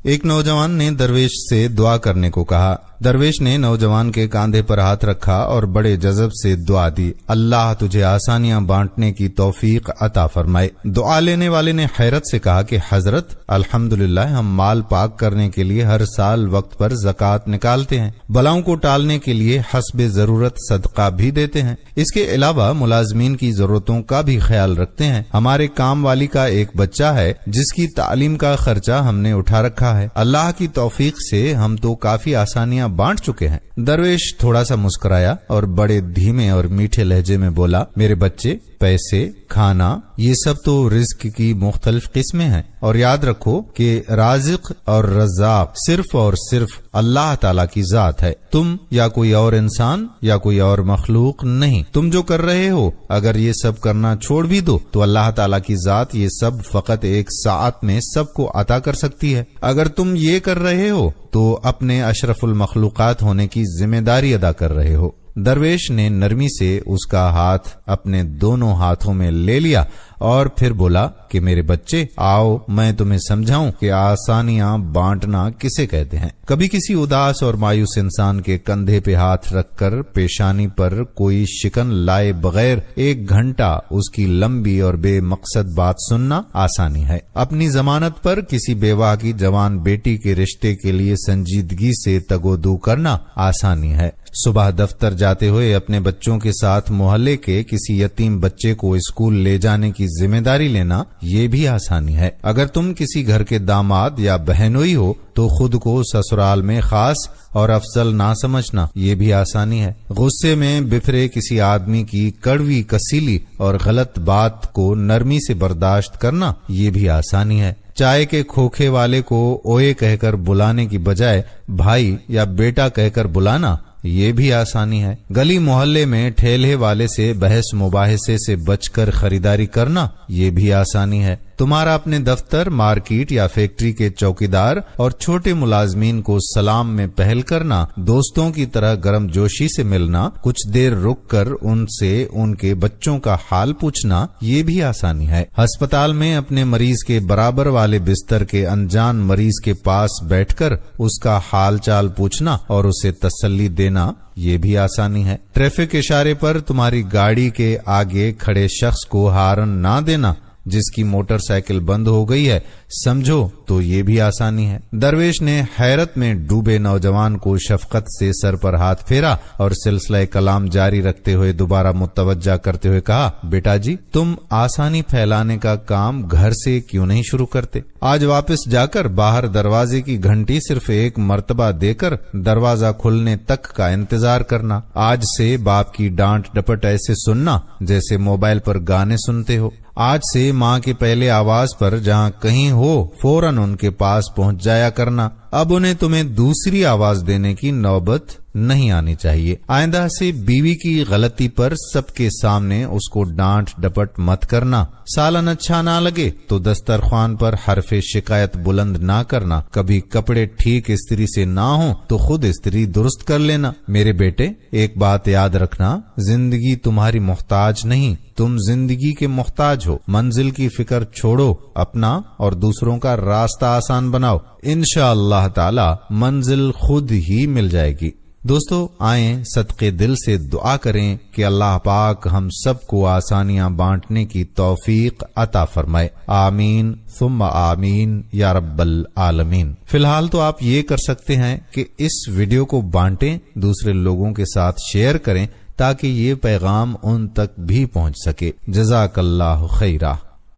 ایک نوجوان نے درویش سے دعا کرنے کو کہا۔ درویش نے نوجوان کے کاندھے پر ہاتھ رکھا اور بڑے جذب سے دعا دی، اللہ تجھے آسانیاں بانٹنے کی توفیق عطا فرمائے۔ دعا لینے والے نے حیرت سے کہا کہ حضرت الحمدللہ ہم مال پاک کرنے کے لیے ہر سال وقت پر زکوٰۃ نکالتے ہیں، بلاؤں کو ٹالنے کے لیے حسب ضرورت صدقہ بھی دیتے ہیں، اس کے علاوہ ملازمین کی ضرورتوں کا بھی خیال رکھتے ہیں، ہمارے کام والی کا ایک بچہ ہے جس کی تعلیم کا خرچہ ہم نے اٹھا رکھا ہے، اللہ کی توفیق سے ہم تو کافی آسانیاں بانٹ چکے ہیں۔ درویش تھوڑا سا مسکرایا اور بڑے دھیمے اور میٹھے لہجے میں بولا، میرے بچے، پیسے، کھانا، یہ سب تو رزق کی مختلف قسمیں ہیں، اور یاد رکھو کہ رازق اور رزاق صرف اور صرف اللہ تعالی کی ذات ہے، تم یا کوئی اور انسان یا کوئی اور مخلوق نہیں۔ تم جو کر رہے ہو اگر یہ سب کرنا چھوڑ بھی دو تو اللہ تعالی کی ذات یہ سب فقط ایک ساعت میں سب کو عطا کر سکتی ہے۔ اگر تم یہ کر رہے ہو تو اپنے اشرف المخلوقات ہونے کی ذمہ داری ادا کر رہے ہو۔ درویش نے نرمی سے اس کا ہاتھ اپنے دونوں ہاتھوں میں لے لیا اور پھر بولا کہ میرے بچے، آؤ میں تمہیں سمجھاؤں کہ آسانیاں بانٹنا کسے کہتے ہیں۔ کبھی کسی اداس اور مایوس انسان کے کندھے پہ ہاتھ رکھ کر پیشانی پر کوئی شکن لائے بغیر 1 گھنٹہ اس کی لمبی اور بے مقصد بات سننا آسانی ہے۔ اپنی ضمانت پر کسی بیوہ کی جوان بیٹی کے رشتے کے لیے سنجیدگی سے تگودو کرنا آسانی ہے۔ صبح دفتر جاتے ہوئے اپنے بچوں کے ساتھ محلے کے کسی یتیم بچے کو اسکول لے جانے کی ذمہ داری لینا یہ بھی آسانی ہے۔ اگر تم کسی گھر کے داماد یا بہنوئی ہو تو خود کو سسرال میں خاص اور افضل نہ سمجھنا یہ بھی آسانی ہے۔ غصے میں بفرے کسی آدمی کی کڑوی کسیلی اور غلط بات کو نرمی سے برداشت کرنا یہ بھی آسانی ہے۔ چائے کے کھوکھے والے کو اوئے کہہ کر بلانے کی بجائے بھائی یا بیٹا کہہ کر بلانا یہ بھی آسانی ہے۔ گلی محلے میں ٹھیلے والے سے بحث مباحثے سے بچ کر خریداری کرنا یہ بھی آسانی ہے۔ تمہارا اپنے دفتر، مارکیٹ یا فیکٹری کے چوکیدار اور چھوٹے ملازمین کو سلام میں پہل کرنا، دوستوں کی طرح گرم جوشی سے ملنا، کچھ دیر رک کر ان سے ان کے بچوں کا حال پوچھنا یہ بھی آسانی ہے۔ ہسپتال میں اپنے مریض کے برابر والے بستر کے انجان مریض کے پاس بیٹھ کر اس کا حال چال پوچھنا اور اسے تسلی دینا یہ بھی آسانی ہے۔ ٹریفک اشارے پر تمہاری گاڑی کے آگے کھڑے شخص کو ہارن نہ دینا جس کی موٹر سائیکل بند ہو گئی ہے، سمجھو تو یہ بھی آسانی ہے۔ درویش نے حیرت میں ڈوبے نوجوان کو شفقت سے سر پر ہاتھ پھیرا اور سلسلہ کلام جاری رکھتے ہوئے دوبارہ متوجہ کرتے ہوئے کہا، بیٹا جی، تم آسانی پھیلانے کا کام گھر سے کیوں نہیں شروع کرتے؟ آج واپس جا کر باہر دروازے کی گھنٹی صرف 1 مرتبہ دے کر دروازہ کھلنے تک کا انتظار کرنا۔ آج سے باپ کی ڈانٹ ڈپٹ ایسے سننا جیسے موبائل پر گانے سنتے ہو۔ آج سے ماں کے پہلے آواز پر جہاں کہیں ہو فوراً ان کے پاس پہنچ جایا کرنا۔ اب انہیں تمہیں دوسری آواز دینے کی نوبت نہیں آنی چاہیے۔ آئندہ سے بیوی کی غلطی پر سب کے سامنے اس کو ڈانٹ ڈپٹ مت کرنا۔ سالن اچھا نہ لگے تو دسترخوان پر حرف شکایت بلند نہ کرنا۔ کبھی کپڑے ٹھیک استری سے نہ ہوں تو خود استری درست کر لینا۔ میرے بیٹے، ایک بات یاد رکھنا، زندگی تمہاری محتاج نہیں، تم زندگی کے محتاج ہو۔ منزل کی فکر چھوڑو، اپنا اور دوسروں کا راستہ آسان بناؤ، انشاءاللہ تعالی منزل خود ہی مل جائے گی۔ دوستو، آئیں صدقے دل سے دعا کریں کہ اللہ پاک ہم سب کو آسانیاں بانٹنے کی توفیق عطا فرمائے، آمین ثم آمین یا رب العالمین۔ فی الحال تو آپ یہ کر سکتے ہیں کہ اس ویڈیو کو بانٹیں، دوسرے لوگوں کے ساتھ شیئر کریں تاکہ یہ پیغام ان تک بھی پہنچ سکے۔ جزاک اللہ خیرہ۔